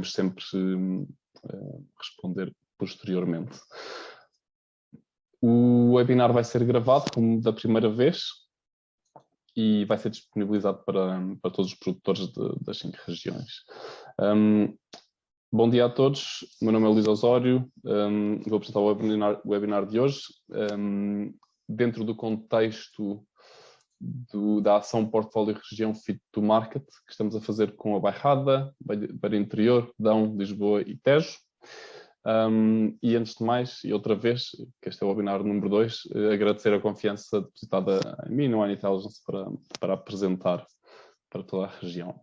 sempre responder posteriormente. O webinar vai ser gravado, como da primeira vez, e vai ser disponibilizado para todos os produtores das 5 regiões. Bom dia a todos, o meu nome é Luís Osório, vou apresentar o webinar de hoje. Dentro do contexto da ação Portfólio Região Fit to Market, que estamos a fazer com a Bairrada, Beira Interior, Dão, Lisboa e Tejo. E antes de mais, e outra vez, que este é o webinar número 2, agradecer a confiança depositada em mim no Unintelligence para apresentar para toda a região.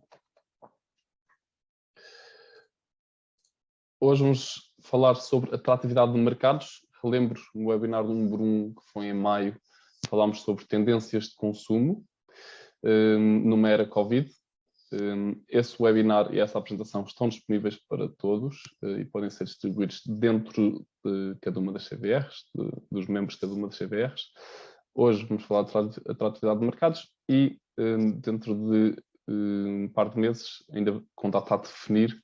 Hoje vamos falar sobre atratividade de mercados. Relembro no webinar número 1, que foi em maio, falámos sobre tendências de consumo numa era Covid. Esse webinar e essa apresentação estão disponíveis para todos e podem ser distribuídos dentro de cada uma das CVRs, dos membros de cada uma das CVRs. Hoje vamos falar de atratividade de mercados e dentro de um par de meses, ainda com data a definir,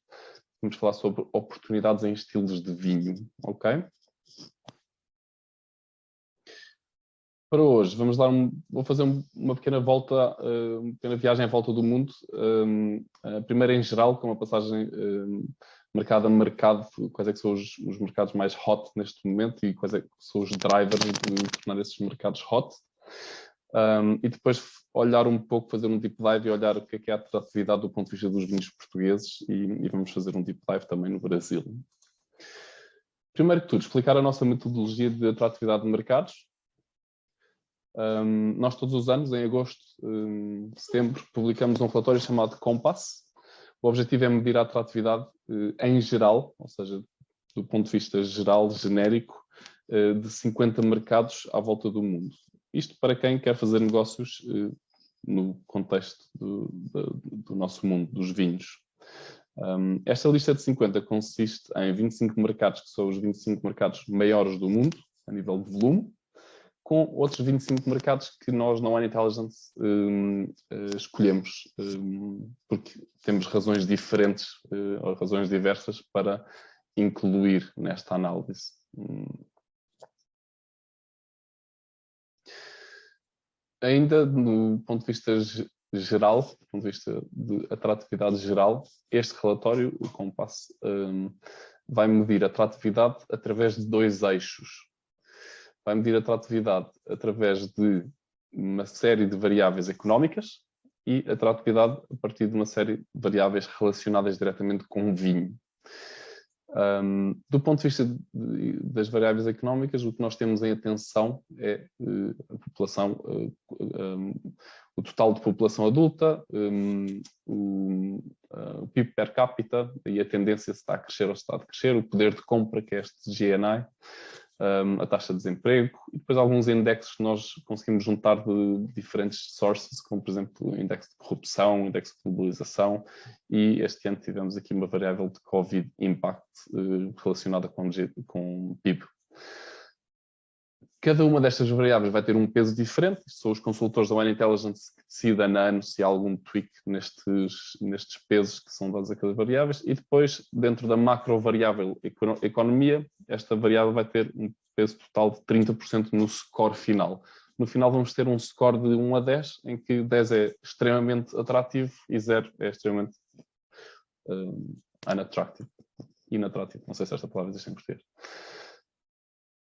vamos falar sobre oportunidades em estilos de vinho, ok? Para hoje, vou fazer uma pequena volta, uma pequena viagem à volta do mundo. Primeiro em geral, com uma passagem mercado a mercado, quais é que são os mercados mais hot neste momento e quais é que são os drivers de tornar esses mercados hot. E depois olhar um pouco, fazer um deep dive e olhar o que é a atratividade do ponto de vista dos vinhos portugueses e vamos fazer um deep dive também no Brasil. Primeiro que tudo, explicar a nossa metodologia de atratividade de mercados. Nós todos os anos, em agosto, setembro, publicamos um relatório chamado Compass. O objetivo é medir a atratividade em geral, ou seja, do ponto de vista geral, genérico, de 50 mercados à volta do mundo. Isto para quem quer fazer negócios no contexto do nosso mundo, dos vinhos. Esta lista de 50 consiste em 25 mercados, que são os 25 mercados maiores do mundo, a nível de volume, com outros 25 mercados que nós na Unintelligence escolhemos, porque temos razões diferentes, ou razões diversas para incluir nesta análise. Ainda no ponto de vista geral, do ponto de vista de atratividade geral, este relatório, o Compass, vai medir a atratividade através de 2 eixos. Vai medir a atratividade através de uma série de variáveis económicas e a atratividade a partir de uma série de variáveis relacionadas diretamente com o vinho. Do ponto de vista das variáveis económicas, o que nós temos em atenção é a população, o total de população adulta, o PIB per capita e a tendência se está a crescer ou se está a decrescer, o poder de compra, que é este GNI, a taxa de desemprego e depois alguns indexes que nós conseguimos juntar de diferentes sources, como por exemplo o índice de corrupção, o índice de globalização e este ano tivemos aqui uma variável de Covid Impact relacionada com PIB. Cada uma destas variáveis vai ter um peso diferente, são os consultores da Unintelligence que decidem na ano se há algum tweak nestes pesos que são dados a cada variável e depois dentro da macro variável economia, esta variável vai ter um peso total de 30% no score final. No final vamos ter um score de 1 a 10, em que 10 é extremamente atrativo e 0 é extremamente inatrativo. Não sei se esta palavra existe em português.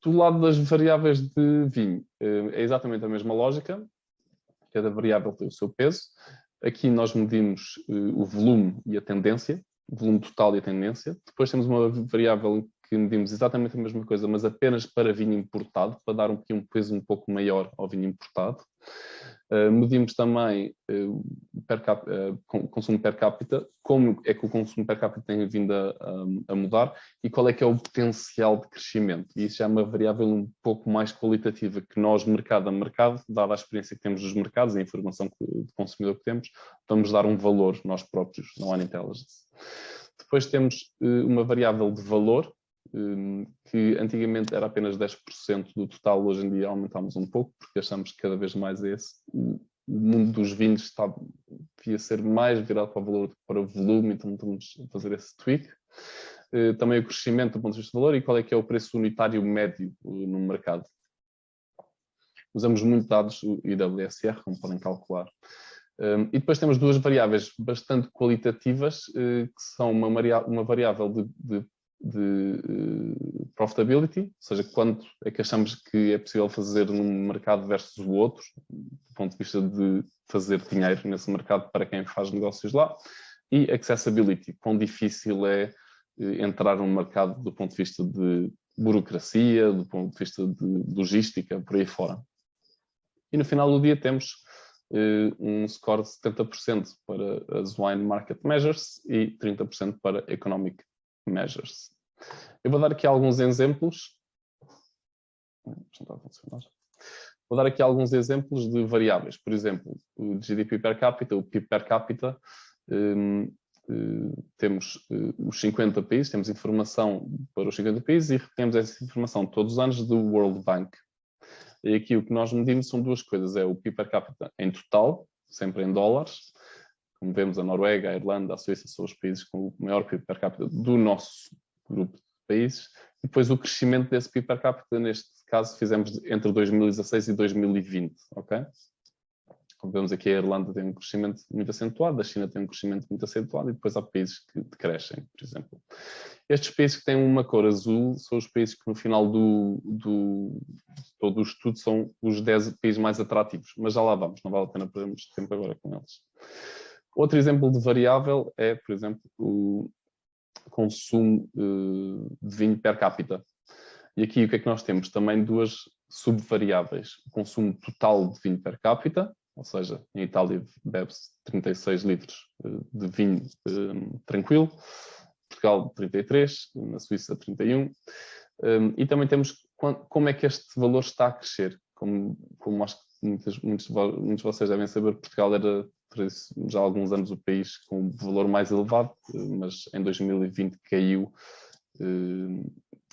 Do lado das variáveis de vinho, é exatamente a mesma lógica. Cada variável tem o seu peso. Aqui nós medimos o volume e a tendência, o volume total e a tendência. Depois temos uma variável que medimos exatamente a mesma coisa, mas apenas para vinho importado, para dar um peso um pouco maior ao vinho importado. Medimos também consumo per capita, como é que o consumo per capita tem vindo a mudar e qual é que é o potencial de crescimento. E isso já é uma variável um pouco mais qualitativa que nós, mercado a mercado, dada a experiência que temos dos mercados e a informação de consumidor que temos, vamos dar um valor nós próprios na Unintelligence. Depois temos uma variável de valor, que antigamente era apenas 10% do total, hoje em dia aumentámos um pouco, porque achamos que cada vez mais é esse mundo dos vinhos devia ser mais virado para o valor do que para o volume, então estamos a fazer esse tweak. Também o crescimento do ponto de vista de valor e qual é que é o preço unitário médio no mercado. Usamos muito dados, o IWSR, como podem calcular. E depois temos duas variáveis bastante qualitativas, que são uma variável de profitability, ou seja, quanto é que achamos que é possível fazer num mercado versus o outro, do ponto de vista de fazer dinheiro nesse mercado para quem faz negócios lá, e accessibility, quão difícil é entrar num mercado do ponto de vista de burocracia, do ponto de vista de logística, por aí fora. E no final do dia temos um score de 70% para as Wine Market Measures e 30% para Economic Measures. Eu vou dar aqui alguns exemplos. Vou dar aqui alguns exemplos de variáveis. Por exemplo, o GDP per capita, o PIB per capita. Temos os 50 países, temos informação para os 50 países e recolhemos essa informação todos os anos do World Bank. E aqui o que nós medimos são duas coisas, é o PIB per capita em total, sempre em dólares. Como vemos, a Noruega, a Irlanda, a Suíça são os países com o maior PIB per capita do nosso grupo de países. E depois o crescimento desse PIB per capita, neste caso, fizemos entre 2016 e 2020, ok? Como vemos aqui, a Irlanda tem um crescimento muito acentuado, a China tem um crescimento muito acentuado e depois há países que decrescem, por exemplo. Estes países que têm uma cor azul são os países que no final do todo o estudo são os 10 países mais atrativos, mas já lá vamos, não vale a pena perdermos tempo agora com eles. Outro exemplo de variável é, por exemplo, o consumo de vinho per capita. E aqui o que é que nós temos? Também duas subvariáveis. O consumo total de vinho per capita, ou seja, em Itália bebe-se 36 litros de vinho tranquilo, Portugal 33, na Suíça 31, e também temos como é que este valor está a crescer. Como acho que muitos de vocês devem saber, Portugal era já há alguns anos o país com o valor mais elevado, mas em 2020 caiu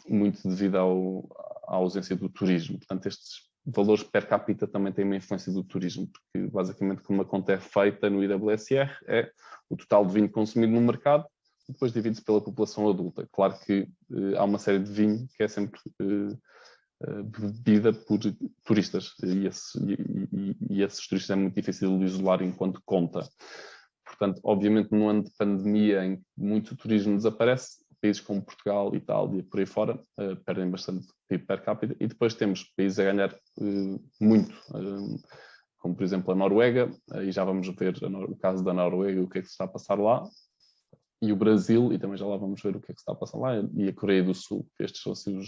muito devido à ausência do turismo. Portanto, estes valores per capita também têm uma influência do turismo, porque basicamente como a conta é feita no IWSR é o total de vinho consumido no mercado, depois divide-se pela população adulta. Claro que há uma série de vinho que é sempre bebida por turistas e esses turistas é muito difícil de isolar enquanto conta. Portanto, obviamente, num ano de pandemia em que muito turismo desaparece, países como Portugal, Itália, por aí fora, perdem bastante PIB per capita. E depois temos países a ganhar muito, como por exemplo a Noruega, e já vamos ver o caso da Noruega, o que é que se está a passar lá, e o Brasil, e também já lá vamos ver o que é que se está a passar lá, e a Coreia do Sul, que estes são assim,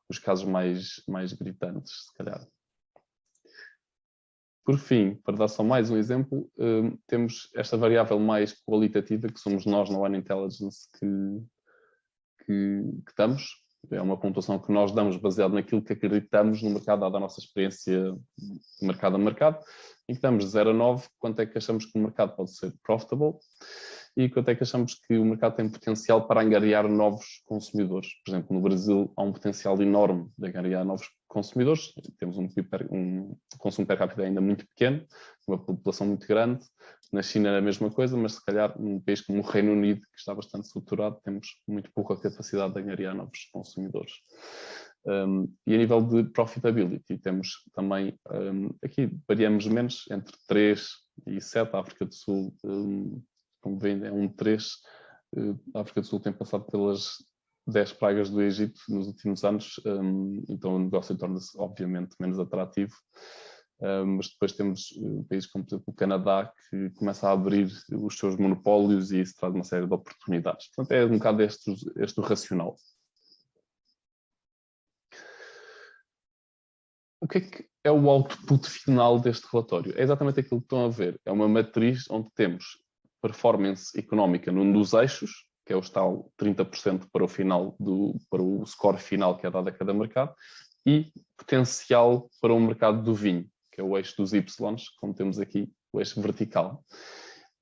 os casos mais gritantes, se calhar. Por fim, para dar só mais um exemplo, temos esta variável mais qualitativa, que somos nós na Wine Intelligence que damos. É uma pontuação que nós damos baseado naquilo que acreditamos no mercado, dada a nossa experiência de mercado a mercado, em que damos de 0 a 9, quanto é que achamos que o mercado pode ser profitable e quanto é que achamos que o mercado tem potencial para angariar novos consumidores. Por exemplo, no Brasil há um potencial enorme de angariar novos consumidores, temos um consumo per capita ainda muito pequeno, uma população muito grande. Na China é a mesma coisa, mas se calhar num país como o Reino Unido, que está bastante saturado, temos muito pouca capacidade de angariar novos consumidores. E a nível de profitability, temos também, aqui variamos menos, entre 3 e 7, a África do Sul, como veem, é um 3, a África do Sul tem passado pelas 10 pragas do Egito nos últimos anos, então o negócio torna-se obviamente menos atrativo. Mas depois temos países como, por exemplo, o Canadá, que começa a abrir os seus monopólios e isso traz uma série de oportunidades. Portanto, é um bocado este o racional. O que é o output final deste relatório? É exatamente aquilo que estão a ver. É uma matriz onde temos performance económica num dos eixos, que é o tal 30% para o score final que é dado a cada mercado, e potencial para o mercado do vinho, que é o eixo dos Ys, como temos aqui o eixo vertical.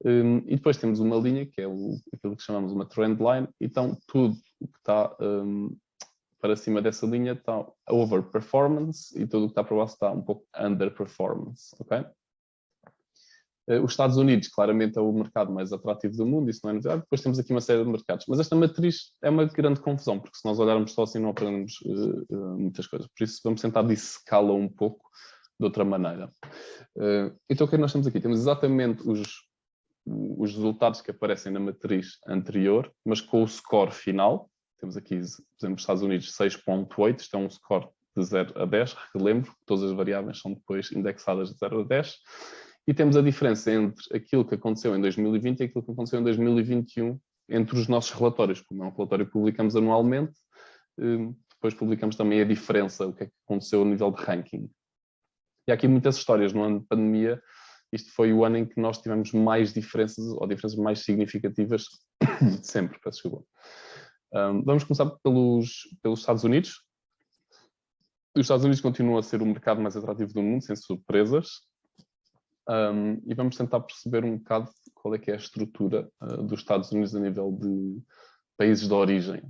E depois temos uma linha, que é aquilo que chamamos uma trend line, então tudo o que está para cima dessa linha está over performance e tudo o que está para baixo está um pouco under performance, ok? Os Estados Unidos, claramente, é o mercado mais atrativo do mundo, isso não é novidade. Depois temos aqui uma série de mercados. Mas esta matriz é uma grande confusão, porque se nós olharmos só assim não aprendemos muitas coisas. Por isso vamos tentar dissecá-la um pouco de outra maneira. Então o que é que nós temos aqui? Temos exatamente os resultados que aparecem na matriz anterior, mas com o score final. Temos aqui, por exemplo, os Estados Unidos 6.8, isto é um score de 0 a 10, relembro que todas as variáveis são depois indexadas de 0 a 10, e temos a diferença entre aquilo que aconteceu em 2020 e aquilo que aconteceu em 2021 entre os nossos relatórios. Como é um relatório que publicamos anualmente, depois publicamos também a diferença, o que é que aconteceu a nível de ranking. E há aqui muitas histórias. No ano de pandemia, isto foi o ano em que nós tivemos mais diferenças, ou diferenças mais significativas de sempre, peço desculpa. Vamos começar pelos Estados Unidos. Os Estados Unidos continuam a ser o mercado mais atrativo do mundo, sem surpresas. E vamos tentar perceber um bocado qual é que é a estrutura dos Estados Unidos a nível de países de origem.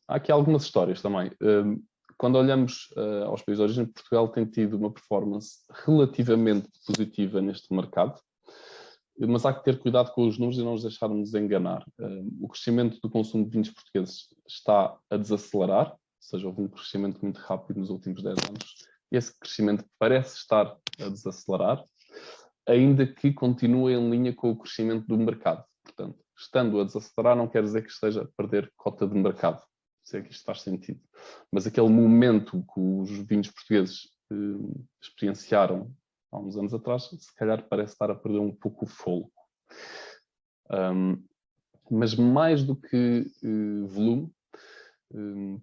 Há aqui algumas histórias também. Quando olhamos aos países de origem, Portugal tem tido uma performance relativamente positiva neste mercado, mas há que ter cuidado com os números e não nos deixarmos enganar. O crescimento do consumo de vinhos portugueses está a desacelerar, ou seja, houve um crescimento muito rápido nos últimos 10 anos. Esse crescimento parece estar a desacelerar, ainda que continue em linha com o crescimento do mercado. Portanto, estando a desacelerar não quer dizer que esteja a perder cota de mercado, se é que isto faz sentido. Mas aquele momento que os vinhos portugueses experienciaram há uns anos atrás, se calhar parece estar a perder um pouco o fôlego. Mas mais do que volume,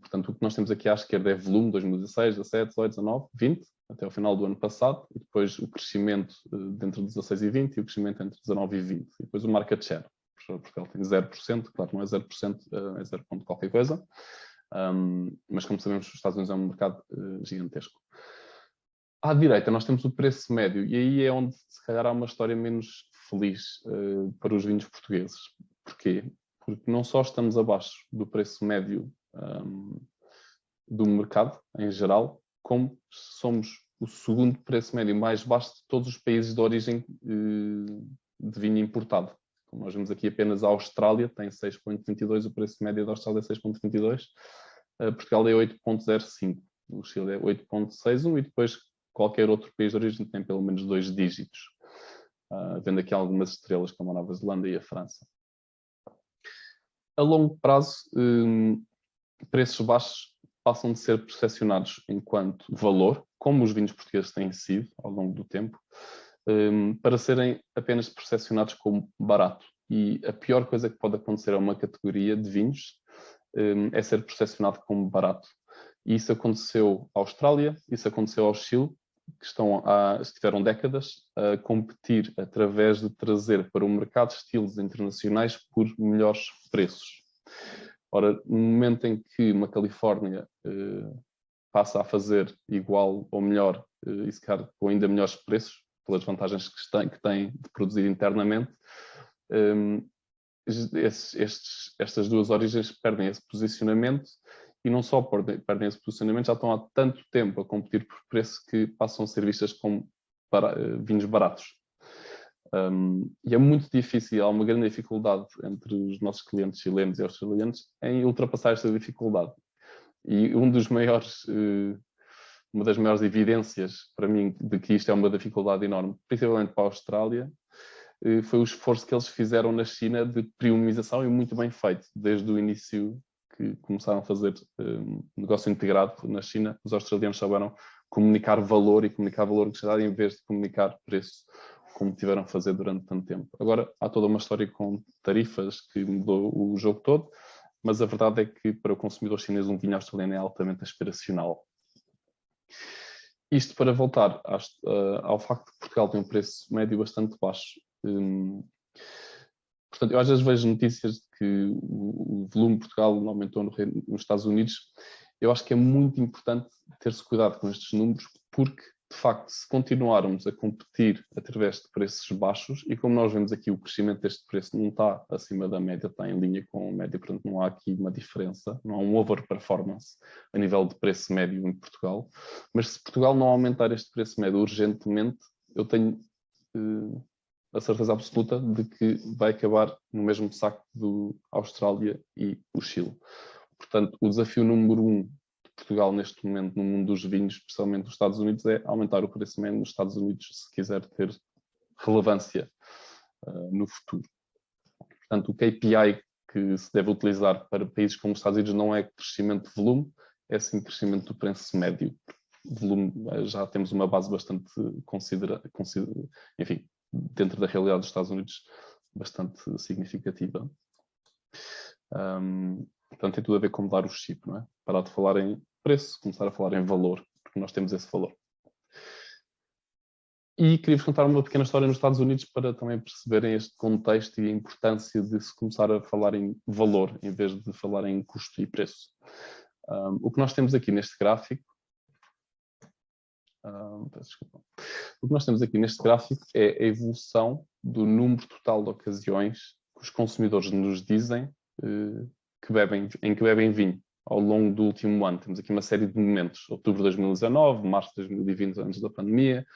portanto, o que nós temos aqui à esquerda é volume, 2016, 17, 18, 19, 20, até ao final do ano passado, e depois o crescimento entre 16 e 20 e o crescimento entre 19 e 20. E depois o market share, porque ele tem 0%, claro, não é 0%, é 0, qualquer coisa, mas como sabemos, os Estados Unidos é um mercado gigantesco. À direita nós temos o preço médio, e aí é onde se calhar há uma história menos feliz para os vinhos portugueses. Porquê? Porque não só estamos abaixo do preço médio do mercado em geral, como somos o segundo preço médio mais baixo de todos os países de origem de vinho importado. Como nós vemos aqui, apenas a Austrália tem 6.22, o preço médio da Austrália é 6.22, Portugal é 8.05, o Chile é 8.61 e depois qualquer outro país de origem tem pelo menos 2 dígitos, vendo aqui algumas estrelas como a Nova Zelândia e a França. A longo prazo, preços baixos passam de ser percepcionados enquanto valor, como os vinhos portugueses têm sido ao longo do tempo, para serem apenas percepcionados como barato. E a pior coisa que pode acontecer a uma categoria de vinhos é ser percepcionado como barato. E isso aconteceu à Austrália, isso aconteceu ao Chile, que estiveram décadas a competir através de trazer para o mercado estilos internacionais por melhores preços. Ora, no momento em que uma Califórnia passa a fazer igual ou melhor, e se calhar com ainda melhores preços, pelas vantagens que tem de produzir internamente, estas duas origens perdem esse posicionamento, e não só perdem esse posicionamento, já estão há tanto tempo a competir por preço que passam a ser vistas como vinhos baratos. E é muito difícil, há uma grande dificuldade entre os nossos clientes chilenos e australianos em ultrapassar esta dificuldade. E uma das maiores evidências para mim de que isto é uma dificuldade enorme, principalmente para a Austrália, foi o esforço que eles fizeram na China de premiumização, e muito bem feito, desde o início que começaram a fazer negócio integrado na China. Os australianos souberam comunicar valor e comunicar valor acrescentado em vez de comunicar preço, como tiveram a fazer durante tanto tempo. Agora, há toda uma história com tarifas que mudou o jogo todo, mas a verdade é que para o consumidor chinês um vinho australiano é altamente aspiracional. Isto para voltar ao facto de que Portugal tem um preço médio bastante baixo. Portanto, eu às vezes vejo notícias de que o volume de Portugal aumentou nos Estados Unidos. Eu acho que é muito importante ter-se cuidado com estes números, porque, de facto, se continuarmos a competir através de preços baixos, e como nós vemos aqui, o crescimento deste preço não está acima da média, está em linha com a média, portanto não há aqui uma diferença, não há um over-performance a nível de preço médio em Portugal. Mas se Portugal não aumentar este preço médio urgentemente, eu tenho a certeza absoluta de que vai acabar no mesmo saco do Austrália e o Chile. Portanto, o desafio número 1 de Portugal neste momento no mundo dos vinhos, especialmente nos Estados Unidos, é aumentar o preço médio nos Estados Unidos se quiser ter relevância no futuro. Portanto, o KPI que se deve utilizar para países como os Estados Unidos não é crescimento de volume, é sim crescimento do preço médio. Volume, já temos uma base bastante enfim, dentro da realidade dos Estados Unidos, bastante significativa. Portanto, tem tudo a ver com mudar o chip, não é? Parar de falar em preço, começar a falar em valor, porque nós temos esse valor. E queria-vos contar uma pequena história nos Estados Unidos para também perceberem este contexto e a importância de se começar a falar em valor, em vez de falar em custo e preço. O que nós temos aqui neste gráfico, o que nós temos aqui neste gráfico é a evolução do número total de ocasiões que os consumidores nos dizem em que bebem vinho ao longo do último ano. Temos aqui uma série de momentos: outubro de 2019, março de 2020, antes da pandemia,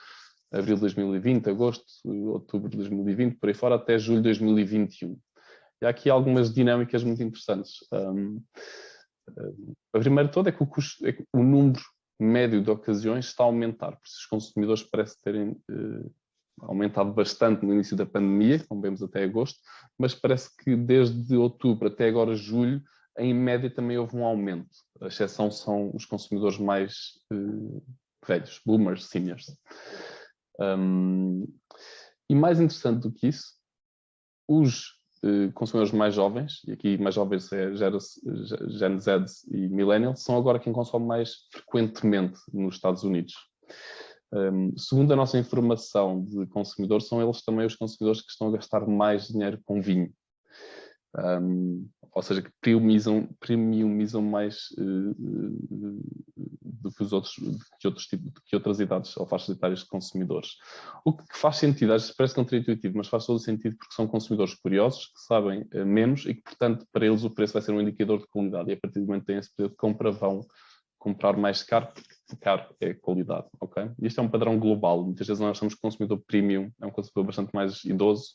abril de 2020, agosto, outubro de 2020, por aí fora, até julho de 2021. E há aqui algumas dinâmicas muito interessantes. A primeira de toda é que o número médio de ocasiões está a aumentar, por isso os consumidores parecem terem aumentado bastante no início da pandemia, como vemos até agosto, mas parece que desde outubro até agora julho, em média também houve um aumento. A exceção são os consumidores mais velhos, boomers, seniors. E mais interessante do que isso, os consumidores mais jovens, e aqui mais jovens é Gen Z e Millennials, são agora quem consome mais frequentemente nos Estados Unidos. Segundo a nossa informação de consumidores, são eles também os consumidores que estão a gastar mais dinheiro com vinho. Ou seja, que premiumizam mais do que outras idades ou faixas etárias de consumidores. O que faz sentido, às vezes parece contraintuitivo, mas faz todo o sentido porque são consumidores curiosos, que sabem menos e que, portanto, para eles o preço vai ser um indicador de qualidade, e a partir do momento que têm esse poder de compra vão comprar mais caro, porque caro é qualidade, ok? Isto é um padrão global. Muitas vezes nós achamos que o consumidor premium é um consumidor bastante mais idoso,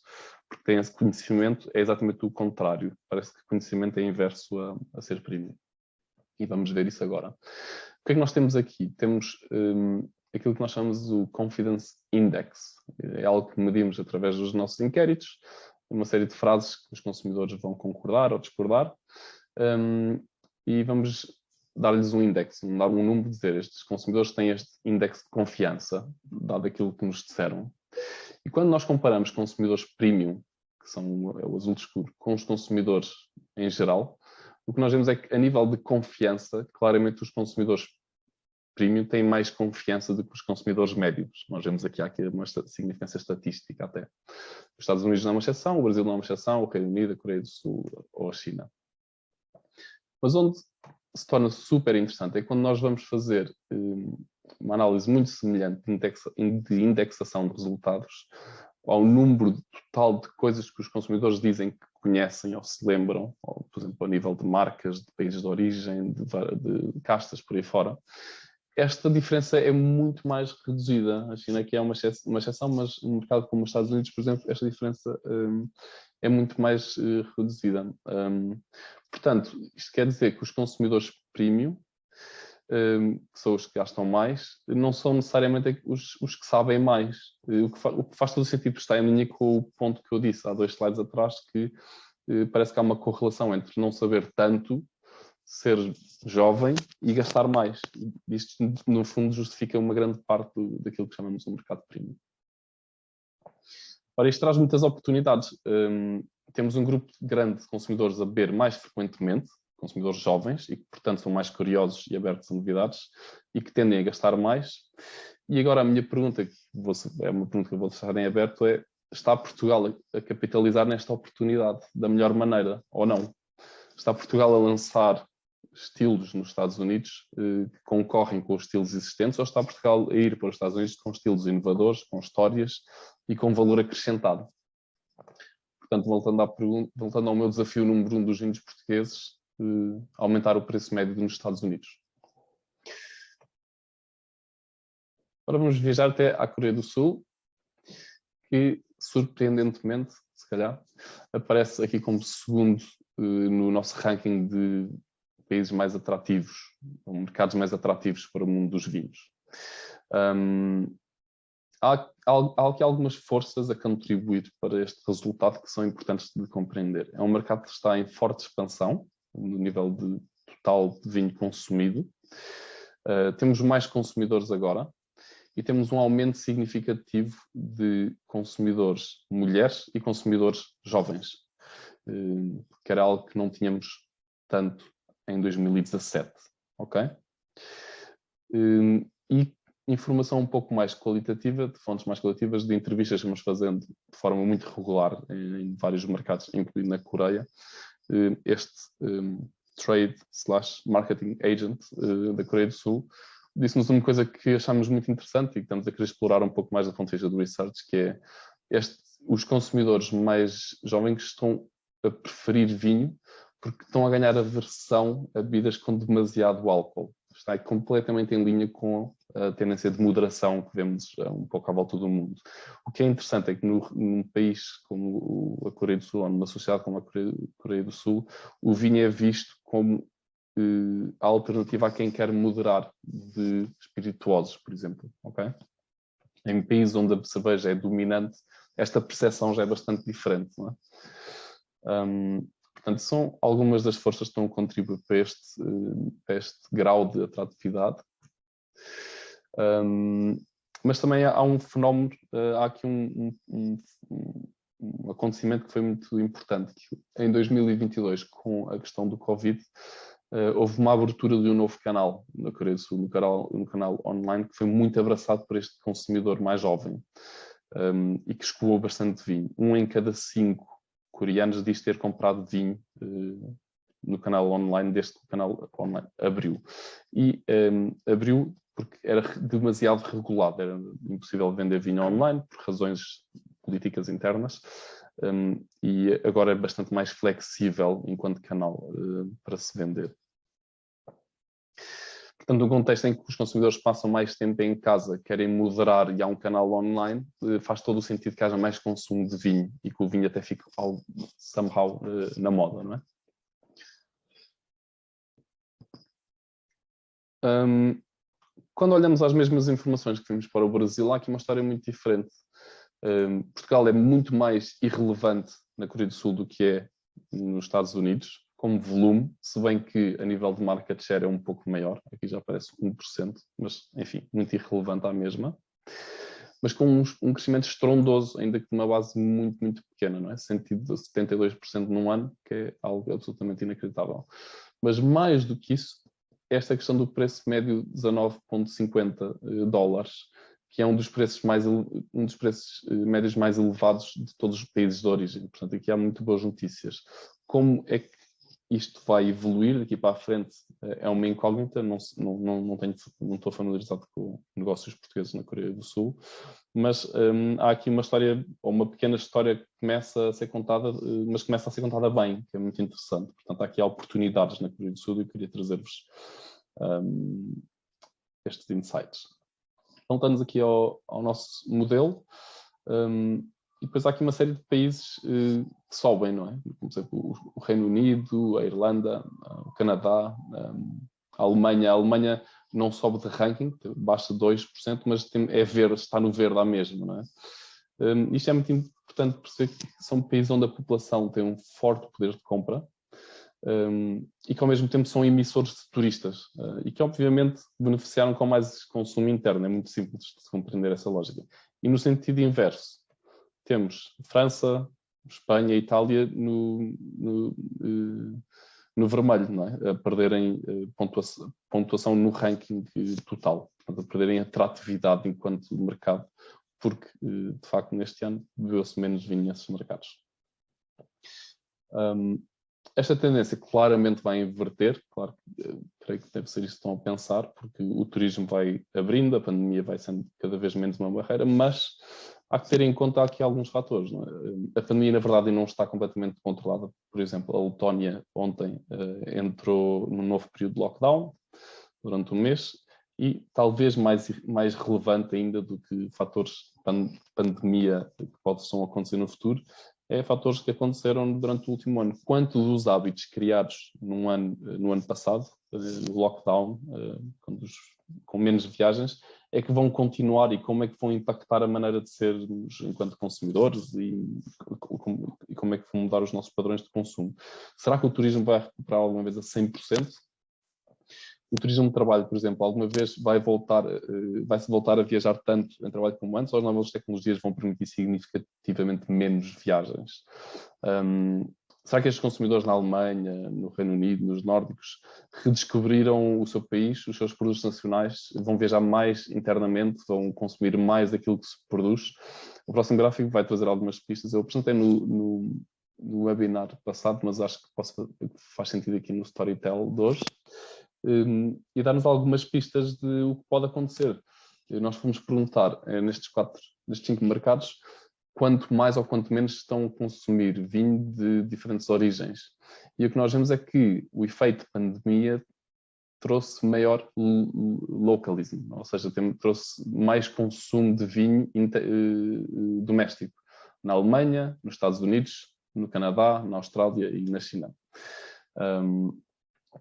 porque tem esse conhecimento, é exatamente o contrário. Parece que o conhecimento é inverso a ser premium. E vamos ver isso agora. O que é que nós temos aqui? Temos aquilo que nós chamamos o Confidence Index. É algo que medimos através dos nossos inquéritos, uma série de frases que os consumidores vão concordar ou discordar, e vamos dar-lhes um index, um número, dizer estes consumidores têm este índice de confiança, dado aquilo que nos disseram. E quando nós comparamos consumidores premium, que são o azul escuro, com os consumidores em geral, o que nós vemos é que, a nível de confiança, claramente os consumidores premium têm mais confiança do que os consumidores médios. Nós vemos aqui uma significância estatística até. Os Estados Unidos não é uma exceção, o Brasil não é uma exceção, o Reino Unido, a Coreia do Sul ou a China. Mas onde se torna super interessante é quando nós vamos fazer uma análise muito semelhante de indexação de resultados ao número total de coisas que os consumidores dizem que conhecem ou se lembram, ou, por exemplo, a nível de marcas, de países de origem, de castas, por aí fora. Esta diferença é muito mais reduzida. A China aqui é uma exceção, mas no mercado como os Estados Unidos, por exemplo, esta diferença é muito mais reduzida. Portanto, isto quer dizer que os consumidores premium, que são os que gastam mais, não são necessariamente os que sabem mais. O que faz todo o sentido, está em linha com o ponto que eu disse há 2 slides atrás, que parece que há uma correlação entre não saber tanto, ser jovem e gastar mais. Isto, no fundo, justifica uma grande parte daquilo que chamamos de mercado premium. Ora, isto traz muitas oportunidades. Temos um grupo grande de consumidores a beber mais frequentemente, consumidores jovens, e que, portanto, são mais curiosos e abertos a novidades, e que tendem a gastar mais. E agora a minha pergunta, é uma pergunta que eu vou deixar em aberto, é: está Portugal a capitalizar nesta oportunidade da melhor maneira, ou não? Está Portugal a lançar estilos nos Estados Unidos que concorrem com os estilos existentes, ou está Portugal a ir para os Estados Unidos com estilos inovadores, com histórias e com valor acrescentado? Portanto, voltando ao meu desafio número 1 dos vinhos portugueses, aumentar o preço médio nos Estados Unidos. Agora vamos viajar até à Coreia do Sul, que, surpreendentemente, se calhar, aparece aqui como segundo no nosso ranking de países mais atrativos, ou mercados mais atrativos para o mundo dos vinhos. Há aqui algumas forças a contribuir para este resultado que são importantes de compreender. É um mercado que está em forte expansão, no nível de total de vinho consumido. Temos mais consumidores agora e temos um aumento significativo de consumidores mulheres e consumidores jovens, que era algo que não tínhamos tanto em 2017, ok? E informação um pouco mais qualitativa, de fontes mais qualitativas, de entrevistas que vamos fazendo de forma muito regular em vários mercados, incluindo na Coreia. Este Trade/Marketing Agent da Coreia do Sul disse-nos uma coisa que achamos muito interessante e que estamos a querer explorar um pouco mais da ponto de vista do research, que é os consumidores mais jovens estão a preferir vinho porque estão a ganhar aversão a bebidas com demasiado álcool. Está completamente em linha com a tendência de moderação que vemos um pouco à volta do mundo. O que é interessante é que num país como a Coreia do Sul, ou numa sociedade como a Coreia do Sul, o vinho é visto como a alternativa a quem quer moderar de espirituosos, por exemplo. Okay? Em países onde a cerveja é dominante, esta percepção já é bastante diferente. Não é? Portanto, são algumas das forças que estão a contribuir para este grau de atratividade. Mas também há um fenómeno, há aqui um acontecimento que foi muito importante, que em 2022, com a questão do Covid, houve uma abertura de um novo canal na Coreia do Sul, um canal online, que foi muito abraçado por este consumidor mais jovem e que escoou bastante vinho. 1 em cada 5 coreanos diz ter comprado vinho no canal online, desde que o canal online abriu. E abriu porque era demasiado regulado, era impossível vender vinho online por razões políticas internas, e agora é bastante mais flexível enquanto canal para se vender. Portanto, no contexto em que os consumidores passam mais tempo em casa, querem moderar e há um canal online, faz todo o sentido que haja mais consumo de vinho e que o vinho até fique somehow na moda, não é? Quando olhamos às mesmas informações que vimos para o Brasil, há aqui uma história muito diferente. Portugal é muito mais irrelevante na Coreia do Sul do que é nos Estados Unidos, como volume, se bem que a nível de market share é um pouco maior, aqui já aparece 1%, mas enfim, muito irrelevante à mesma, mas com um crescimento estrondoso, ainda que de uma base muito, muito pequena, não é? Sentido de 72% num ano, que é algo absolutamente inacreditável. Mas mais do que isso, esta questão do preço médio de 19,50 dólares, que é um dos preços médios mais elevados de todos os países de origem. Portanto, aqui há muito boas notícias. Como é que isto vai evoluir daqui para a frente? É uma incógnita, não estou familiarizado com negócios portugueses na Coreia do Sul, mas há aqui uma história, ou uma pequena história que começa a ser contada, mas começa a ser contada bem, que é muito interessante. Portanto, há aqui oportunidades na Coreia do Sul e eu queria trazer-vos estes insights. Voltamos aqui ao nosso modelo, e depois há aqui uma série de países que sobem, não é? Por exemplo, o Reino Unido, a Irlanda, o Canadá, a Alemanha. A Alemanha não sobe de ranking, baixa 2%, mas é verde, está no verde à mesma, não é? Isto é muito importante perceber que são países onde a população tem um forte poder de compra, e que ao mesmo tempo são emissores de turistas e que obviamente beneficiaram com mais consumo interno. É muito simples de compreender essa lógica. E no sentido inverso, temos França, Espanha e Itália no vermelho, não é? A perderem pontuação no ranking total, portanto, a perderem atratividade enquanto mercado, porque de facto neste ano bebeu-se menos vinho nesses mercados. Esta tendência claramente vai inverter, claro, creio que deve ser isso que estão a pensar, porque o turismo vai abrindo, a pandemia vai sendo cada vez menos uma barreira, mas há que ter em conta aqui alguns fatores. Não é? A pandemia, na verdade, não está completamente controlada. Por exemplo, a Letónia ontem entrou num novo período de lockdown, durante um mês, e talvez mais relevante ainda do que fatores pandemia que possam acontecer no futuro, é fatores que aconteceram durante o último ano. Quanto dos hábitos criados no ano passado, no lockdown, com menos viagens, é que vão continuar e como é que vão impactar a maneira de sermos enquanto consumidores e como é que vão mudar os nossos padrões de consumo. Será que o turismo vai recuperar alguma vez a 100%? O turismo de trabalho, por exemplo, alguma vez vai-se voltar a viajar tanto em trabalho como antes, ou as novas tecnologias vão permitir significativamente menos viagens? Será que estes consumidores na Alemanha, no Reino Unido, nos nórdicos, redescobriram o seu país, os seus produtos nacionais, vão viajar mais internamente, vão consumir mais daquilo que se produz? O próximo gráfico vai trazer algumas pistas. Eu apresentei no webinar passado, mas acho que faz sentido aqui no Storytel de hoje. E dar-nos algumas pistas de o que pode acontecer. Nós fomos perguntar nestes 5 mercados quanto mais ou quanto menos estão a consumir vinho de diferentes origens. E o que nós vemos é que o efeito pandemia trouxe maior localism, ou seja, trouxe mais consumo de vinho doméstico na Alemanha, nos Estados Unidos, no Canadá, na Austrália e na China.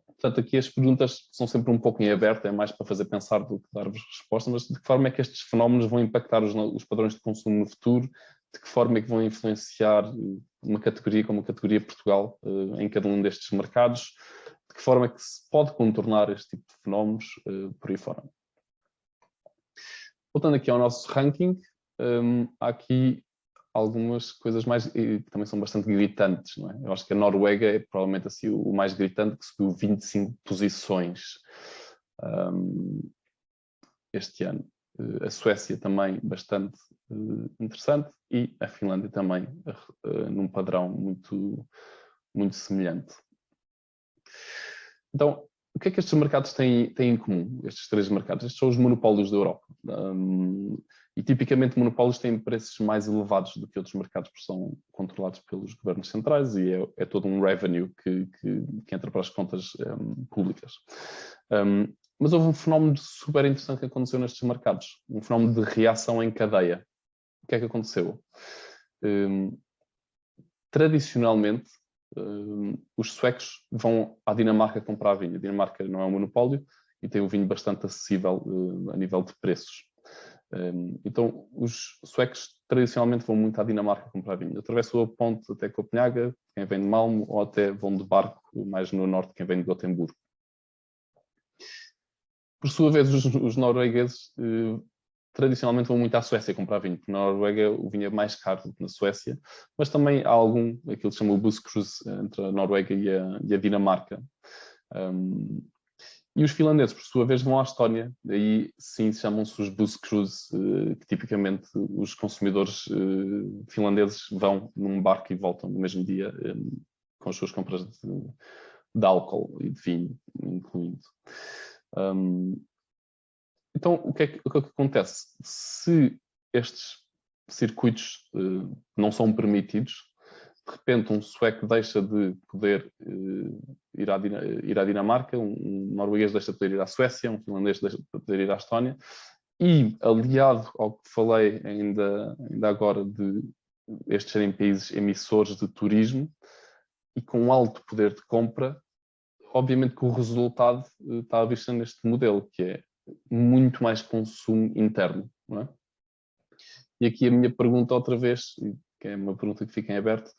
Portanto, aqui as perguntas são sempre um pouco em aberto, é mais para fazer pensar do que dar-vos resposta, mas de que forma é que estes fenómenos vão impactar os padrões de consumo no futuro? De que forma é que vão influenciar uma categoria como a categoria Portugal em cada um destes mercados? De que forma é que se pode contornar este tipo de fenómenos por aí fora? Voltando aqui ao nosso ranking, há aqui algumas coisas que também são bastante gritantes, não é? Eu acho que a Noruega é provavelmente assim o mais gritante, que subiu 25 posições este ano. A Suécia também bastante interessante e a Finlândia também num padrão muito, muito semelhante. Então, o que é que estes mercados têm em comum, estes 3 mercados? Estes são os monopólios da Europa. E tipicamente monopólios têm preços mais elevados do que outros mercados, porque são controlados pelos governos centrais e é todo um revenue que entra para as contas públicas. Mas houve um fenómeno super interessante que aconteceu nestes mercados, um fenómeno de reação em cadeia. O que é que aconteceu? Tradicionalmente, os suecos vão à Dinamarca comprar vinho. A Dinamarca não é um monopólio e tem um vinho bastante acessível a nível de preços. Então, os suecos tradicionalmente vão muito à Dinamarca comprar vinho. Atravessam a ponte até Copenhaga, quem vem de Malmo, ou até vão de barco, mais no norte, quem vem de Gotemburgo. Por sua vez, os noruegueses tradicionalmente vão muito à Suécia comprar vinho, porque na Noruega o vinho é mais caro do que na Suécia, mas também há aquilo que se chama o Buscruise entre a Noruega e a Dinamarca. E os finlandeses, por sua vez, vão à Estónia, daí sim chamam-se os Buscruise, que tipicamente os consumidores finlandeses vão num barco e voltam no mesmo dia com as suas compras de álcool e de vinho, incluindo. Então, o que é que acontece? Se estes circuitos não são permitidos, de repente um sueco deixa de poder ir à Dinamarca, um norueguês deixa de poder ir à Suécia, um finlandês deixa de poder ir à Estónia, e aliado ao que falei ainda agora de estes serem países emissores de turismo e com alto poder de compra, obviamente que o resultado está à vista neste modelo, que é muito mais consumo interno, não é? E aqui a minha pergunta outra vez, que é uma pergunta que fica em aberto,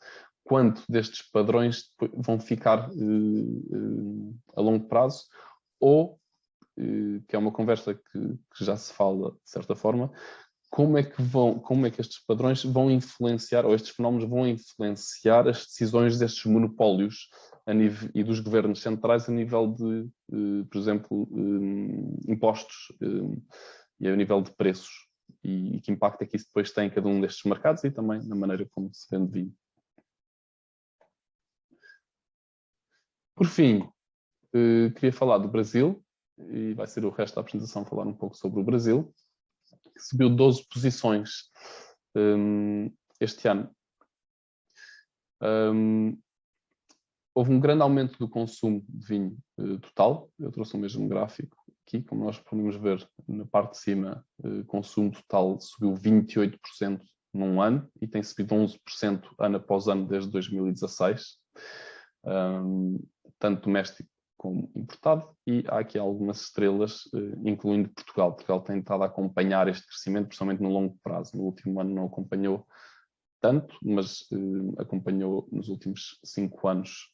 quanto destes padrões vão ficar a longo prazo ou, que é uma conversa que já se fala de certa forma, como é que estes padrões vão influenciar, ou estes fenómenos vão influenciar as decisões destes monopólios e dos governos centrais a nível de, por exemplo, impostos e a nível de preços, e que impacto é que isso depois tem em cada um destes mercados e também na maneira como se vende vinho. Por fim, queria falar do Brasil, e vai ser o resto da apresentação falar um pouco sobre o Brasil, que subiu 12 posições este ano. houve um grande aumento do consumo de vinho total. Eu trouxe o mesmo gráfico aqui, como nós podemos ver na parte de cima, consumo total subiu 28% num ano e tem subido 11% ano após ano desde 2016, tanto doméstico como importado, e há aqui algumas estrelas, incluindo Portugal. Portugal tem estado a acompanhar este crescimento, principalmente no longo prazo. No último ano não acompanhou tanto, mas acompanhou nos últimos 5 anos.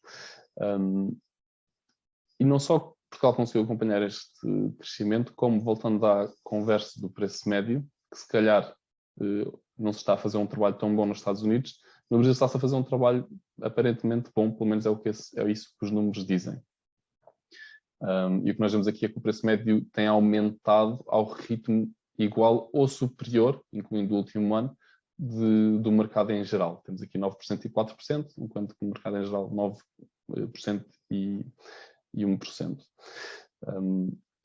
E não só Portugal conseguiu acompanhar este crescimento, como, voltando à conversa do preço médio, que se calhar não se está a fazer um trabalho tão bom nos Estados Unidos, no Brasil está-se a fazer um trabalho aparentemente bom, pelo menos é isso que os números dizem. E o que nós vemos aqui é que o preço médio tem aumentado ao ritmo igual ou superior, incluindo o último ano, do mercado em geral. Temos aqui 9% e 4%, enquanto que no mercado em geral 9% e 1%.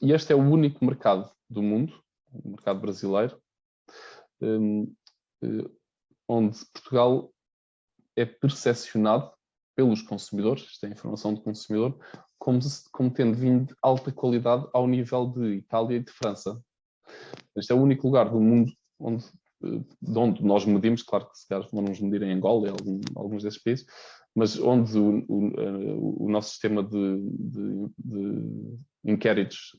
E este é o único mercado do mundo, o mercado brasileiro, onde Portugal é percepcionado pelos consumidores, isto é a informação do consumidor, como tendo vinho de alta qualidade ao nível de Itália e de França. Este é o único lugar do mundo de onde nós medimos, claro que se calhar vamos medir em Angola e alguns desses países, mas onde o nosso sistema de inquéritos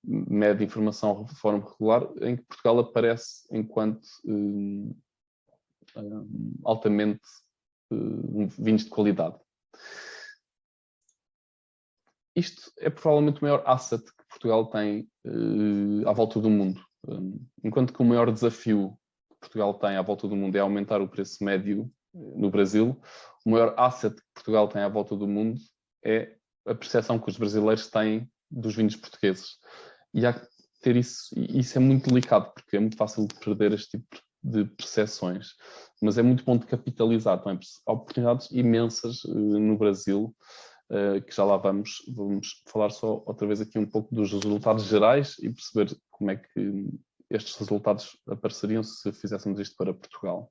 mede informação de forma regular, em que Portugal aparece enquanto altamente vinhos de qualidade. Isto é provavelmente o maior asset que Portugal tem à volta do mundo. Enquanto que o maior desafio que Portugal tem à volta do mundo é aumentar o preço médio no Brasil, o maior asset que Portugal tem à volta do mundo é a percepção que os brasileiros têm dos vinhos portugueses. E há que ter isso, e isso é muito delicado, porque é muito fácil de perder este tipo de percepções. Mas é muito bom de capitalizar também. Há oportunidades imensas no Brasil, que já lá vamos falar só outra vez aqui um pouco dos resultados gerais e perceber como é que estes resultados apareceriam se fizéssemos isto para Portugal.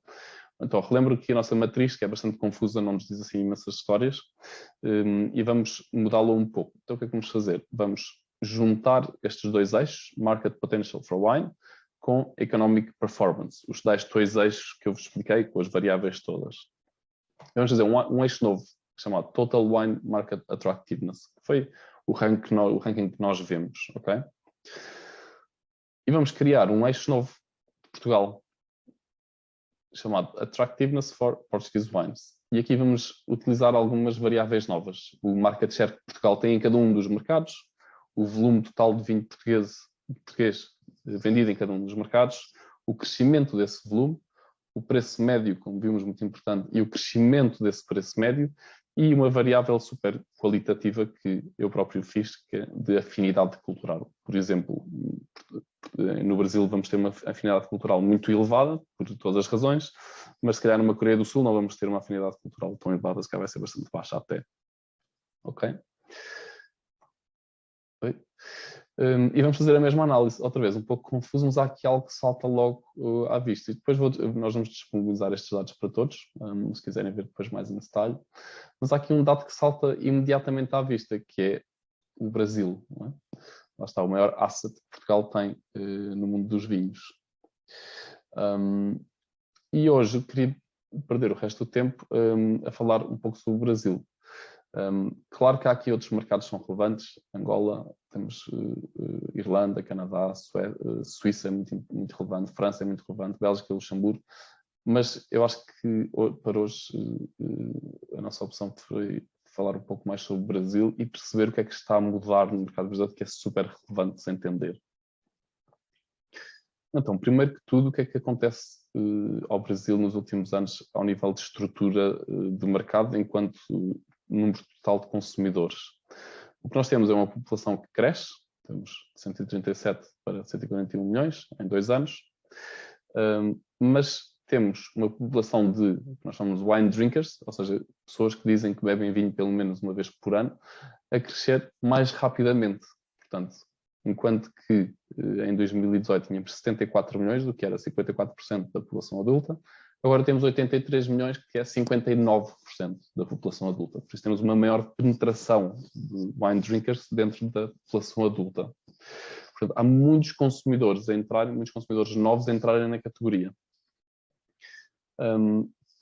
Então, relembro que a nossa matriz, que é bastante confusa, não nos diz assim imensas histórias, e vamos mudá-la um pouco. Então, o que é que vamos fazer? Vamos juntar estes dois eixos, Market Potential for Wine, com Economic Performance, os tais dois eixos que eu vos expliquei, com as variáveis todas. Vamos fazer um eixo novo, chamado Total Wine Market Attractiveness, que foi o ranking que nós vemos, ok? E vamos criar um eixo novo de Portugal, chamado Attractiveness for Portuguese Wines. E aqui vamos utilizar algumas variáveis novas. O market share que Portugal tem em cada um dos mercados, o volume total de vinho português vendido em cada um dos mercados, o crescimento desse volume, o preço médio, como vimos, muito importante, e o crescimento desse preço médio, e uma variável super qualitativa que eu próprio fiz, que é de afinidade cultural. Por exemplo, no Brasil vamos ter uma afinidade cultural muito elevada, por todas as razões, mas se calhar numa Coreia do Sul não vamos ter uma afinidade cultural tão elevada, se calhar vai ser bastante baixa até. Ok? Oi? E vamos fazer a mesma análise, outra vez, um pouco confuso, mas há aqui algo que salta logo à vista. E depois nós vamos disponibilizar estes dados para todos, se quiserem ver depois mais em detalhe. Mas há aqui um dado que salta imediatamente à vista, que é o Brasil. Não é? Lá está, o maior asset que Portugal tem no mundo dos vinhos. E hoje eu queria perder o resto do tempo a falar um pouco sobre o Brasil. Claro que há aqui outros mercados que são relevantes, Angola, temos Irlanda, Canadá, Suíça é muito relevante, França é muito relevante, Bélgica, Luxemburgo, mas eu acho que para hoje a nossa opção foi falar um pouco mais sobre o Brasil e perceber o que é que está a mudar no mercado brasileiro, que é super relevante de se entender. Então, primeiro que tudo, o que é que acontece ao Brasil nos últimos anos ao nível de estrutura do mercado enquanto número total de consumidores? O que nós temos é uma população que cresce, temos de 137 para 141 milhões em 2 anos, mas temos uma população de, que nós chamamos de wine drinkers, ou seja, pessoas que dizem que bebem vinho pelo menos uma vez por ano, a crescer mais rapidamente. Portanto, enquanto que em 2018 tínhamos 74 milhões, do que era 54% da população adulta, Agora temos 83 milhões, que é 59% da população adulta. Por isso temos uma maior penetração de wine drinkers dentro da população adulta. Portanto, há muitos consumidores a entrarem, muitos consumidores novos a entrarem na categoria.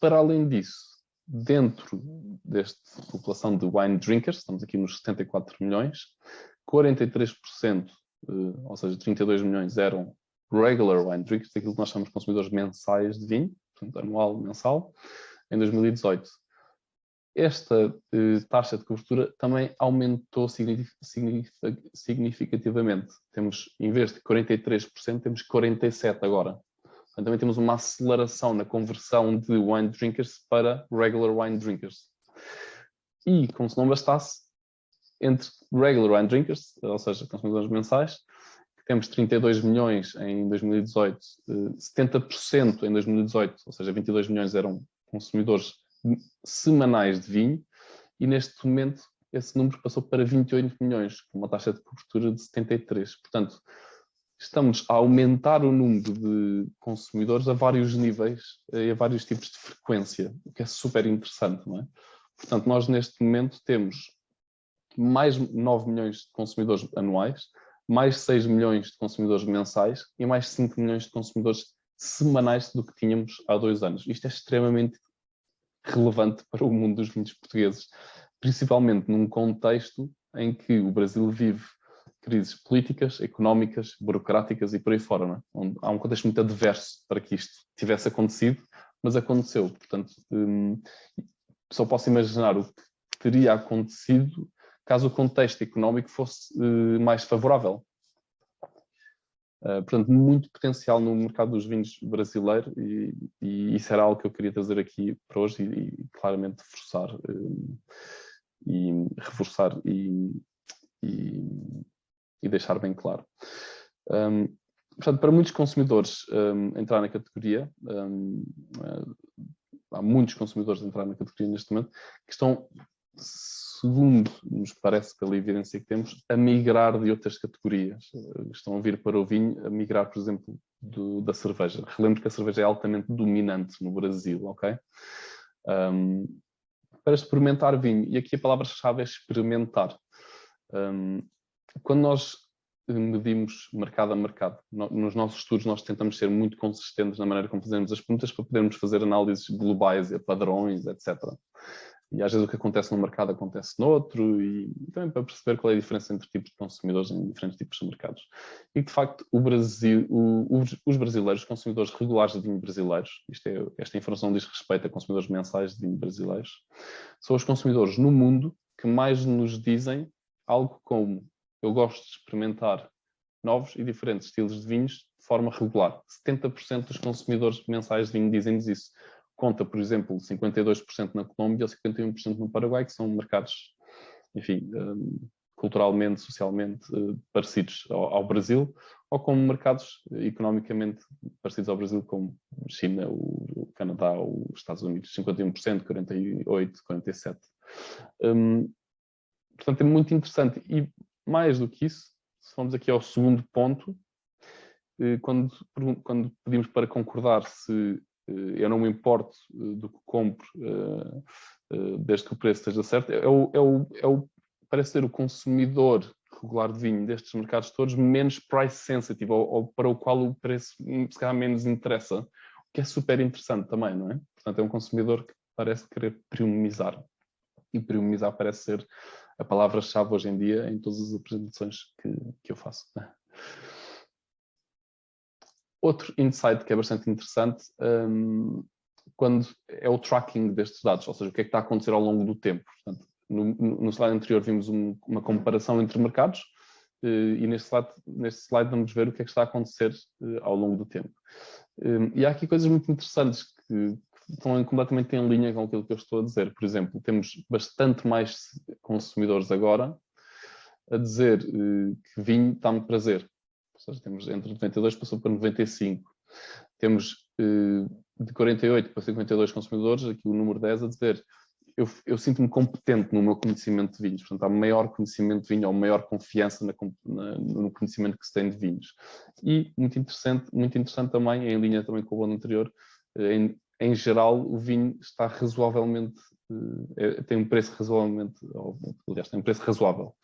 Para além disso, dentro desta população de wine drinkers, estamos aqui nos 74 milhões, 43%, ou seja, 32 milhões eram regular wine drinkers, aquilo que nós chamamos de consumidores mensais de vinho, portanto, anual, mensal, em 2018. Esta taxa de cobertura também aumentou significativamente. Temos, em vez de 43%, temos 47% agora. Portanto, também temos uma aceleração na conversão de wine drinkers para regular wine drinkers. E, como se não bastasse, entre regular wine drinkers, ou seja, consumidores mensais, temos 32 milhões em 2018, 70% em 2018, ou seja, 22 milhões eram consumidores semanais de vinho, e neste momento esse número passou para 28 milhões, com uma taxa de cobertura de 73%. Portanto, estamos a aumentar o número de consumidores a vários níveis e a vários tipos de frequência, o que é super interessante, não é? Portanto, nós neste momento temos mais 9 milhões de consumidores anuais, mais 6 milhões de consumidores mensais e mais 5 milhões de consumidores semanais do que tínhamos há 2 anos. Isto é extremamente relevante para o mundo dos vinhos portugueses, principalmente num contexto em que o Brasil vive crises políticas, económicas, burocráticas e por aí fora, não é? Onde há um contexto muito adverso para que isto tivesse acontecido, mas aconteceu. Portanto, só posso imaginar o que teria acontecido caso o contexto económico fosse mais favorável. Portanto, muito potencial no mercado dos vinhos brasileiro e isso era algo que eu queria trazer aqui para hoje e claramente reforçar e deixar bem claro. Portanto, para muitos consumidores entrar na categoria, há muitos consumidores a entrar na categoria neste momento, que estão, segundo nos parece pela evidência que temos, a migrar de outras categorias. Estão a vir para o vinho, a migrar, por exemplo, da cerveja. Relembro que a cerveja é altamente dominante no Brasil, ok? Para experimentar vinho, e aqui a palavra-chave é experimentar. Quando nós medimos mercado a mercado, nos nossos estudos nós tentamos ser muito consistentes na maneira como fazemos as perguntas para podermos fazer análises globais, padrões, etc. E às vezes o que acontece num mercado acontece noutro, e também para perceber qual é a diferença entre tipos de consumidores em diferentes tipos de mercados. E de facto o Brasil, os brasileiros, os consumidores regulares de vinho brasileiros, esta informação diz respeito a consumidores mensais de vinho brasileiros, são os consumidores no mundo que mais nos dizem algo como: eu gosto de experimentar novos e diferentes estilos de vinhos de forma regular. 70% dos consumidores mensais de vinho dizem-nos isso. Conta, por exemplo, 52% na Colômbia ou 51% no Paraguai, que são mercados, enfim, culturalmente, socialmente parecidos ao Brasil, ou como mercados economicamente parecidos ao Brasil, como China, o Canadá, os Estados Unidos, 51%, 48%, 47%. Portanto, é muito interessante. E mais do que isso, se vamos aqui ao segundo ponto, quando pedimos para concordar se eu não me importo do que compro, desde que o preço esteja certo, parece ser o consumidor regular de vinho destes mercados todos menos price sensitive, ou para o qual o preço se calhar menos interessa, o que é super interessante também, não é? Portanto, é um consumidor que parece querer premiumizar. E premiumizar parece ser a palavra-chave hoje em dia em todas as apresentações que eu faço. Outro insight que é bastante interessante quando é o tracking destes dados, ou seja, o que é que está a acontecer ao longo do tempo. Portanto, no slide anterior vimos uma comparação entre mercados e neste slide vamos ver o que é que está a acontecer ao longo do tempo. E há aqui coisas muito interessantes que estão completamente em linha com aquilo que eu estou a dizer. Por exemplo, temos bastante mais consumidores agora a dizer que vinho dá-me prazer. Ou seja, temos entre 92 passou para 95. Temos de 48 para 52 consumidores, aqui o número 10 a dizer eu sinto-me competente no meu conhecimento de vinhos. Portanto, há maior conhecimento de vinho ou maior confiança no conhecimento que se tem de vinhos. E muito interessante também, em linha também com o ano anterior, em geral, o vinho está razoavelmente, tem um preço razoavelmente, aliás, tem um preço razoável.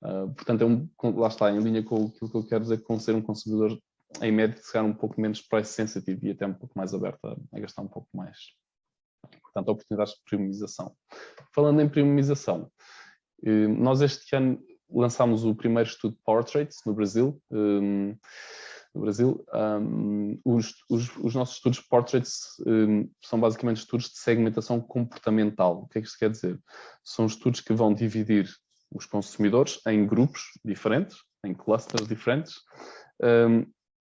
Portanto, lá está, em linha com aquilo que eu quero dizer, com ser um consumidor, em média, se calhar um pouco menos price sensitive e até um pouco mais aberto a gastar um pouco mais. Portanto, oportunidades de premiumização. Falando em premiumização, nós este ano lançámos o primeiro estudo Portraits no Brasil. Os nossos estudos Portraits são basicamente estudos de segmentação comportamental. O que é que isto quer dizer? São estudos que vão dividir os consumidores em grupos diferentes, em clusters diferentes,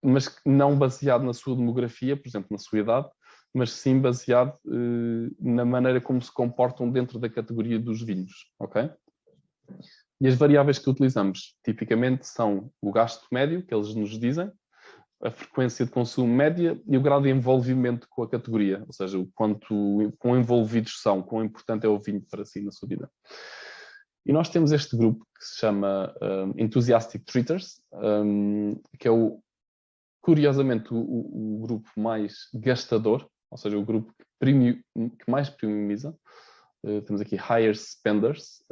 mas não baseado na sua demografia, por exemplo, na sua idade, mas sim baseado na maneira como se comportam dentro da categoria dos vinhos, ok? E as variáveis que utilizamos, tipicamente, são o gasto médio, que eles nos dizem, a frequência de consumo média e o grau de envolvimento com a categoria, ou seja, o quão envolvidos são, quão importante é o vinho para si na sua vida. E nós temos este grupo que se chama Enthusiastic Treaters, que é curiosamente o grupo mais gastador, ou seja, o grupo que mais premiumiza. Temos aqui higher spenders,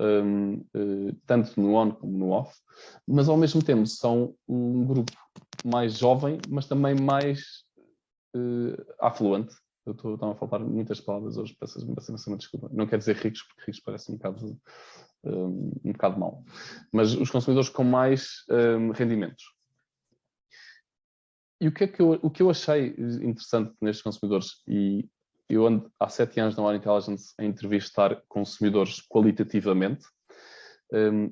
tanto no on como no off, mas ao mesmo tempo são um grupo mais jovem, mas também mais affluent. Eu estou a faltar muitas palavras hoje, peço uma desculpa. Não quero dizer ricos, porque ricos parece um bocado mau. Mas os consumidores com mais rendimentos. E o que eu achei interessante nestes consumidores, e eu ando há 7 anos na Wine Intelligence a entrevistar consumidores qualitativamente,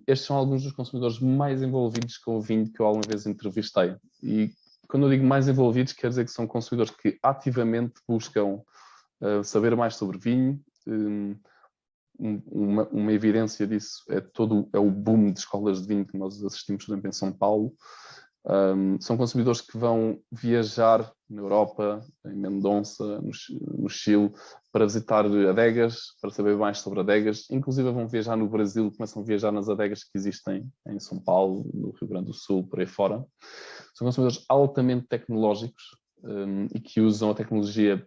estes são alguns dos consumidores mais envolvidos com o vinho que eu alguma vez entrevistei. E quando eu digo mais envolvidos, quer dizer que são consumidores que ativamente buscam saber mais sobre vinho. Uma evidência disso é o boom de escolas de vinho que nós assistimos, por exemplo, em São Paulo. São consumidores que vão viajar na Europa, em Mendonça, no Chile, para visitar adegas, para saber mais sobre adegas. Inclusive vão viajar no Brasil, começam a viajar nas adegas que existem em São Paulo, no Rio Grande do Sul, por aí fora. São consumidores altamente tecnológicos e que usam a tecnologia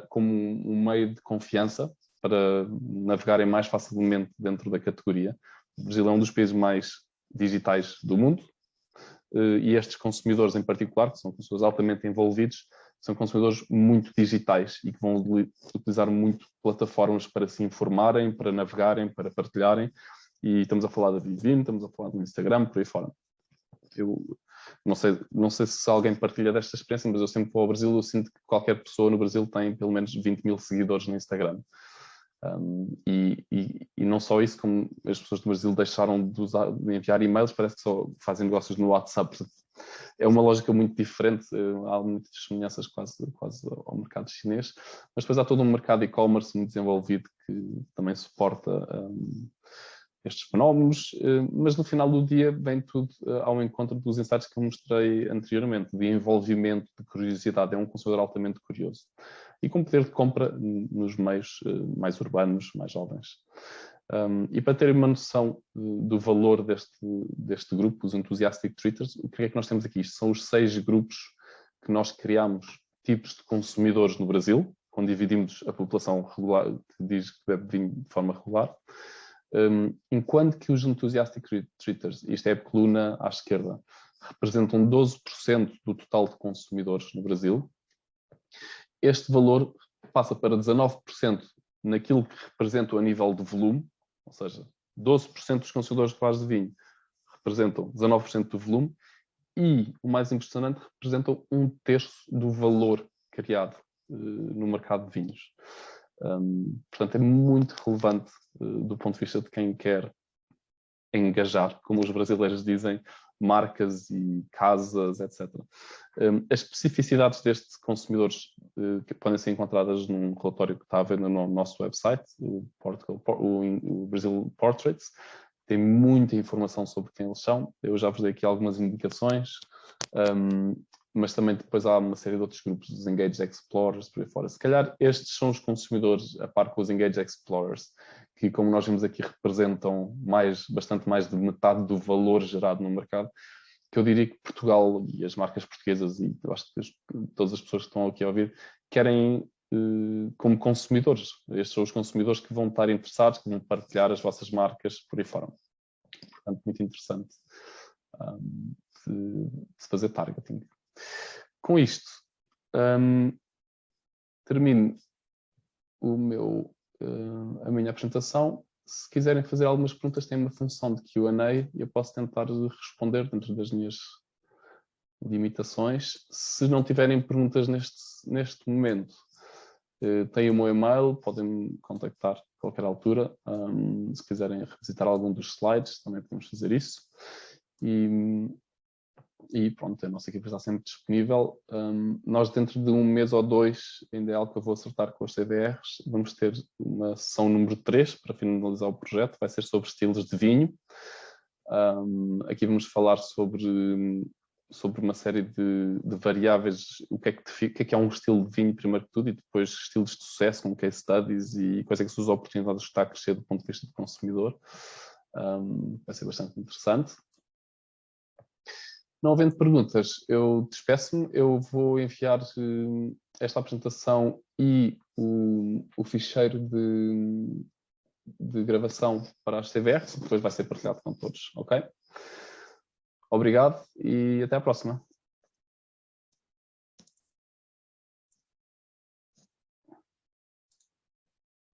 como um meio de confiança para navegarem mais facilmente dentro da categoria. O Brasil é um dos países mais digitais do mundo. E estes consumidores em particular, que são consumidores altamente envolvidos, são consumidores muito digitais e que vão utilizar muito plataformas para se informarem, para navegarem, para partilharem. E estamos a falar da Vivino, estamos a falar do Instagram, por aí fora. Eu não sei se alguém partilha desta experiência, mas eu sempre vou ao Brasil, eu sinto que qualquer pessoa no Brasil tem pelo menos 20 mil seguidores no Instagram. E não só isso, como as pessoas do Brasil deixaram de enviar e-mails, parece que só fazem negócios no WhatsApp. É uma lógica muito diferente, há muitas semelhanças quase ao mercado chinês, mas depois há todo um mercado e-commerce muito desenvolvido que também suporta estes fenómenos, mas no final do dia vem tudo ao encontro dos insights que eu mostrei anteriormente, de envolvimento, de curiosidade. É um consumidor altamente curioso e com poder de compra nos meios mais urbanos, mais jovens. E para terem uma noção do valor deste grupo, os Enthusiastic Treaters, o que é que nós temos aqui? Isto são os 6 grupos que nós criamos, tipos de consumidores no Brasil, onde dividimos a população regular, que diz que bebe vinho de forma regular, enquanto que os Enthusiastic Treaters, isto é a coluna à esquerda, representam 12% do total de consumidores no Brasil. Este valor passa para 19% naquilo que representa a nível de volume, ou seja, 12% dos consumidores regulares de vinho representam 19% do volume e, o mais impressionante, representam 1/3 do valor criado no mercado de vinhos. Portanto, é muito relevante do ponto de vista de quem quer engajar, como os brasileiros dizem, marcas e casas, etc. As especificidades destes consumidores que podem ser encontradas num relatório que está a ver no nosso website, o Brazil Portraits, tem muita informação sobre quem eles são. Eu já vos dei aqui algumas indicações, mas também depois há uma série de outros grupos, os Engaged Explorers, por aí fora. Se calhar estes são os consumidores, a par com os Engaged Explorers, que, como nós vimos aqui, representam bastante mais de metade do valor gerado no mercado, que eu diria que Portugal e as marcas portuguesas, e eu acho que todas as pessoas que estão aqui a ouvir, querem como consumidores. Estes são os consumidores que vão estar interessados, que vão partilhar as vossas marcas por aí fora. Portanto, muito interessante de fazer targeting. Com isto, termino a minha apresentação. Se quiserem fazer algumas perguntas, tem uma função de Q&A e eu posso tentar responder dentro das minhas limitações. Se não tiverem perguntas neste momento, têm o meu e-mail, podem me contactar a qualquer altura. Se quiserem revisitar algum dos slides, também podemos fazer isso. E pronto, a nossa equipa está sempre disponível. Nós, dentro de um mês ou dois, ainda é algo que eu vou acertar com os CDRs, vamos ter uma sessão número 3 para finalizar o projeto, vai ser sobre estilos de vinho. Aqui vamos falar sobre uma série de variáveis, o que é que é um estilo de vinho, primeiro que tudo, e depois estilos de sucesso, como case studies, e quais é que são as oportunidades que está a crescer do ponto de vista do consumidor. Vai ser bastante interessante. Não havendo perguntas, eu despeço-me. Eu vou enviar esta apresentação e o ficheiro de gravação para as CVRs, depois vai ser partilhado com todos, ok? Obrigado e até à próxima.